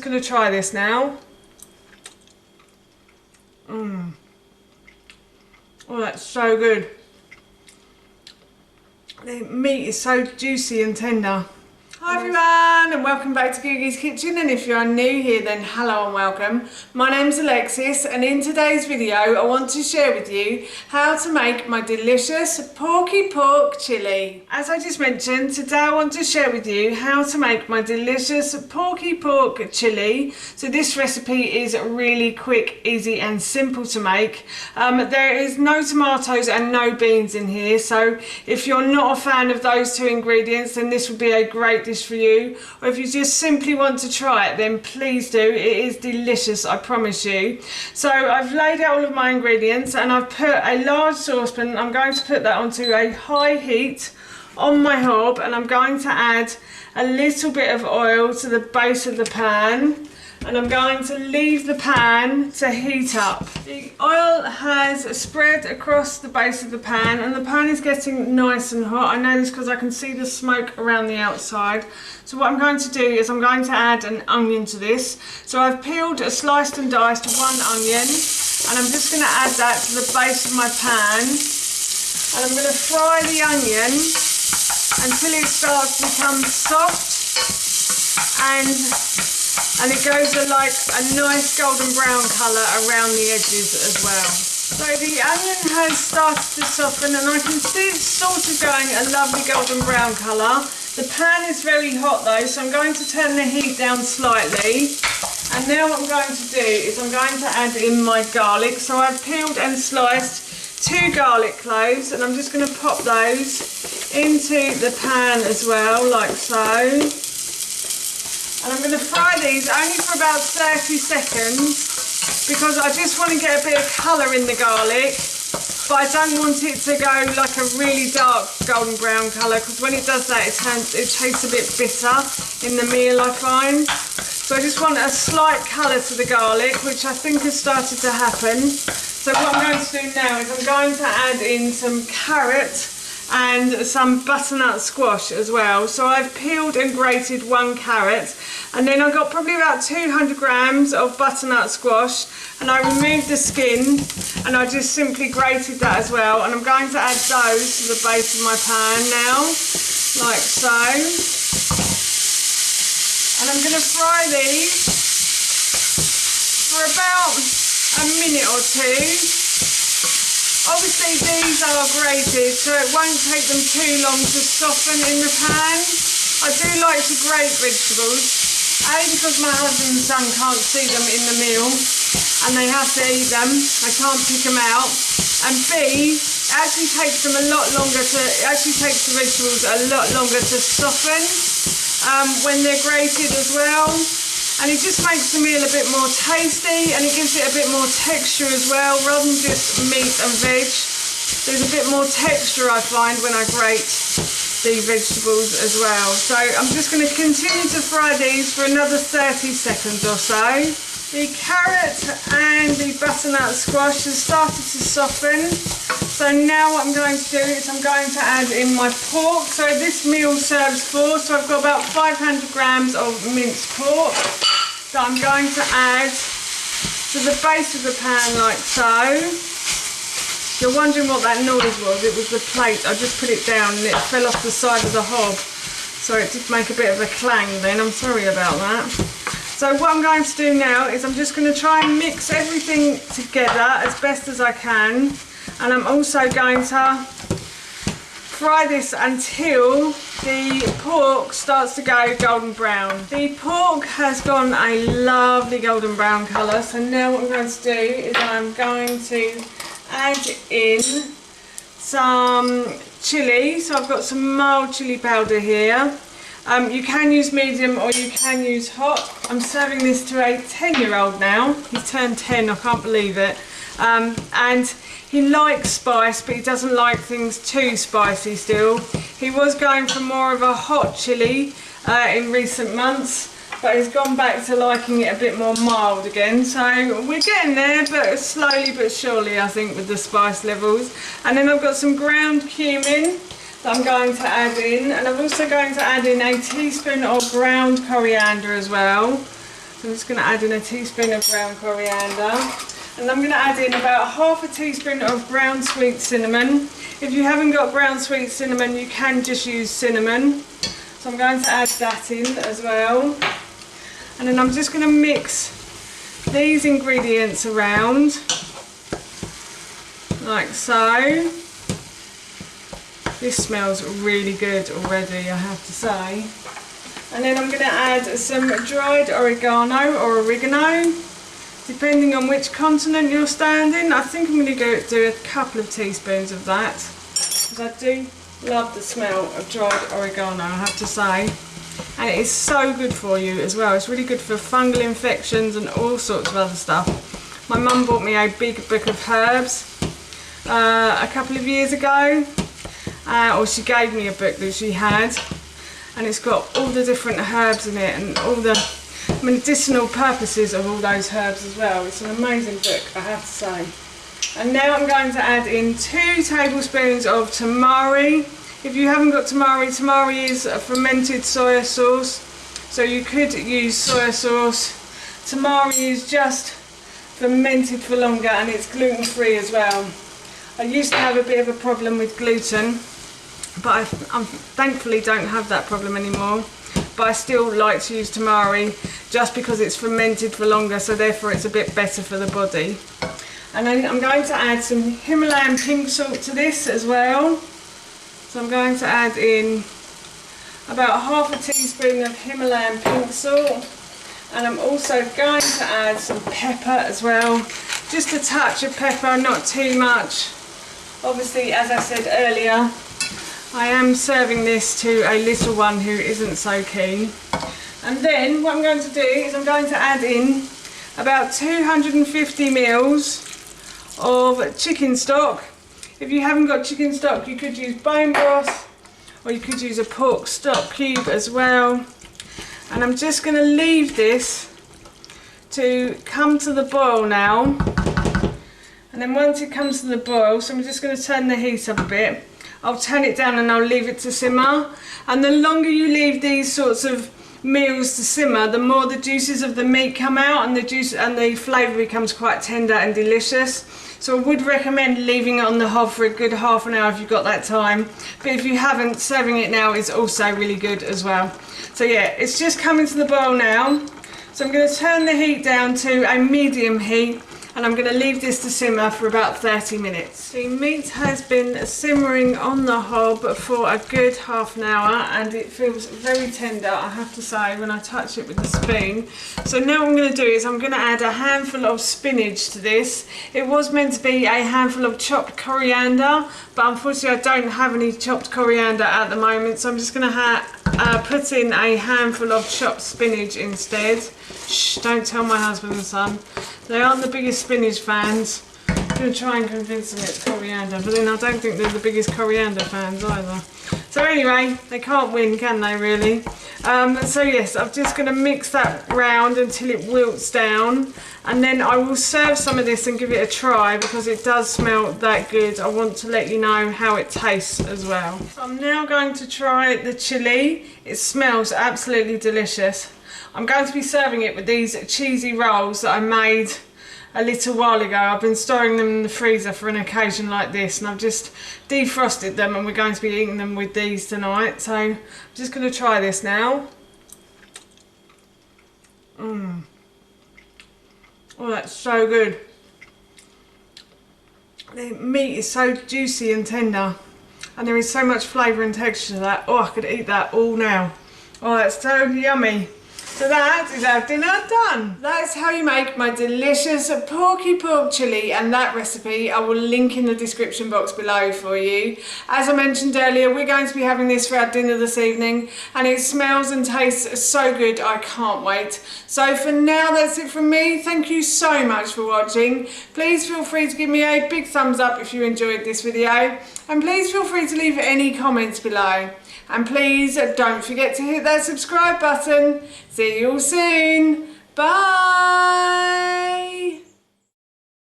going to try this now. Oh, that's so good. The meat is so juicy and tender. Hi everyone and welcome back to Googie's Kitchen, and if you are new here then hello and welcome. My name's Alexis, and in today's video I want to share with you how to make my delicious Porky pork chilli. As I just mentioned, today I want to share with you how to make my delicious Porky pork chilli. So this recipe is really quick, easy and simple to make. There is no tomatoes and no beans in here, so if you're not a fan of those two ingredients then this would be a great dish for you, or if you just simply want to try it then please do. It is delicious, I promise you. So I've laid out all of my ingredients and I've put a large saucepan. I'm going to put that onto a high heat on my hob, and I'm going to add a little bit of oil to the base of the pan, and I'm going to leave the pan to heat up. The oil has spread across the base of the pan and the pan is getting nice and hot. I know this because I can see the smoke around the outside. So what I'm going to do is I'm going to add an onion to this. So I've peeled, sliced and diced one onion, and I'm just going to add that to the base of my pan, and I'm going to fry the onion until it starts to become soft and it goes like a nice golden brown colour around the edges as well. So the onion has started to soften and I can see it's sort of going a lovely golden brown colour. The pan is very hot though, so I'm going to turn the heat down slightly. And now what I'm going to do is I'm going to add in my garlic. So I've peeled and sliced 2 garlic cloves, and I'm just going to pop those into the pan as well, like so. And I'm going to fry these only for about 30 seconds because I just want to get a bit of colour in the garlic, but I don't want it to go like a really dark golden brown colour, because when it does that it tastes a bit bitter in the meal, I find. So I just want a slight colour to the garlic, which I think has started to happen. So what I'm going to do now is I'm going to add in some carrot and some butternut squash as well. So I've peeled and grated 1 carrot, and then I've got probably about 200 grams of butternut squash, and I removed the skin and I just simply grated that as well, and I'm going to add those to the base of my pan now, like so. And I'm going to fry these for about a minute or 2. Obviously these are grated, so it won't take them too long to soften in the pan. I do like to grate vegetables, A, because my husband and son can't see them in the meal and they have to eat them, they can't pick them out, and B, it actually takes them a lot longer to, the vegetables a lot longer to soften when they're grated as well. And it just makes the meal a bit more tasty, and it gives it a bit more texture as well, rather than just meat and veg. There's a bit more texture I find when I grate the vegetables as well. So I'm just going to continue to fry these for another 30 seconds or so. The carrot and the butternut squash has started to soften. So now what I'm going to do is I'm going to add in my pork. So this meal serves 4, so I've got about 500 grams of minced pork that I'm going to add to the base of the pan like so. If you're wondering what that noise was, it was the plate. I just put it down and it fell off the side of the hob. So it did make a bit of a clang then, I'm sorry about that. So what I'm going to do now is I'm just going to try and mix everything together as best as I can. And I'm also going to fry this until the pork starts to go golden brown. The pork has gone a lovely golden brown colour, so now what I'm going to do is I'm going to add in some chilli. So I've got some mild chilli powder here. You can use medium or you can use hot. I'm serving this to a 10-year-old now. He's turned 10, I can't believe it. And he likes spice, but he doesn't like things too spicy still. He was going for more of a hot chilli in recent months, but he's gone back to liking it a bit more mild again. So we're getting there, but slowly but surely I think with the spice levels. And then I've got some ground cumin that I'm going to add in, and I'm also going to add in a teaspoon of ground coriander as well. So I'm just going to add in a teaspoon of ground coriander. And I'm going to add in about half a teaspoon of ground sweet cinnamon. If you haven't got ground sweet cinnamon, you can just use cinnamon. So I'm going to add that in as well. And then I'm just going to mix these ingredients around, like so. This smells really good already, I have to say. And then I'm going to add some dried oregano or oregano, depending on which continent you're standing. I think I'm going to do a couple of teaspoons of that, because I do love the smell of dried oregano, I have to say. And it is so good for you as well. It's really good for fungal infections and all sorts of other stuff. My mum bought me a big book of herbs a couple of years ago, or she gave me a book that she had, and it's got all the different herbs in it and all the medicinal purposes of all those herbs as well. It's an amazing book, I have to say. And now I'm going to add in 2 tablespoons of tamari. If you haven't got tamari, tamari is a fermented soya sauce, so you could use soya sauce. Tamari is just fermented for longer, and it's gluten free as well. I used to have a bit of a problem with gluten, but I thankfully don't have that problem anymore. But I still like to use tamari just because it's fermented for longer, so therefore it's a bit better for the body. And then I'm going to add some Himalayan pink salt to this as well. So I'm going to add in about half a teaspoon of Himalayan pink salt, and I'm also going to add some pepper as well. Just a touch of pepper, not too much. Obviously, as I said earlier, I am serving this to a little one who isn't so keen. And then what I'm going to do is I'm going to add in about 250 mils of chicken stock. If you haven't got chicken stock, you could use bone broth, or you could use a pork stock cube as well. And I'm just going to leave this to come to the boil now. And then once it comes to the boil, so I'm just going to turn the heat up a bit. I'll turn it down and I'll leave it to simmer. And the longer you leave these sorts of meals to simmer, the more the juices of the meat come out, and the flavour becomes quite tender and delicious. So I would recommend leaving it on the hob for a good half an hour if you've got that time. But if you haven't, serving it now is also really good as well. So yeah, it's just coming to the boil now. So I'm going to turn the heat down to a medium heat, and I'm going to leave this to simmer for about 30 minutes. The meat has been simmering on the hob for a good half an hour, and it feels very tender, I have to say, when I touch it with the spoon. So now what I'm going to do is I'm going to add a handful of spinach to this. It was meant to be a handful of chopped coriander, but unfortunately I don't have any chopped coriander at the moment, so I'm just going to put in a handful of chopped spinach instead. Shh, don't tell my husband and son. They aren't the biggest spinach fans. I'm going to try and convince them it's coriander, but then I don't think they're the biggest coriander fans either. So anyway, they can't win, can they, really? So yes, I'm just going to mix that round until it wilts down, and then I will serve some of this and give it a try, because it does smell that good. I want to let you know how it tastes as well. So I'm now going to try the chilli. It smells absolutely delicious. I'm going to be serving it with these cheesy rolls that I made a little while ago. I've been storing them in the freezer for an occasion like this, and I've just defrosted them, and we're going to be eating them with these tonight. So I'm just going to try this now. Oh, that's so good. The meat is so juicy and tender, and there is so much flavour and texture to that. Oh, I could eat that all now. Oh, that's so yummy. So that is our dinner done. That's how you make my delicious Porky pork chilli, and that recipe I will link in the description box below for you. As I mentioned earlier, we're going to be having this for our dinner this evening, and it smells and tastes so good, I can't wait. So for now, that's it from me. Thank you so much for watching. Please feel free to give me a big thumbs up if you enjoyed this video, and please feel free to leave any comments below. And please don't forget to hit that subscribe button. See you all soon. Bye.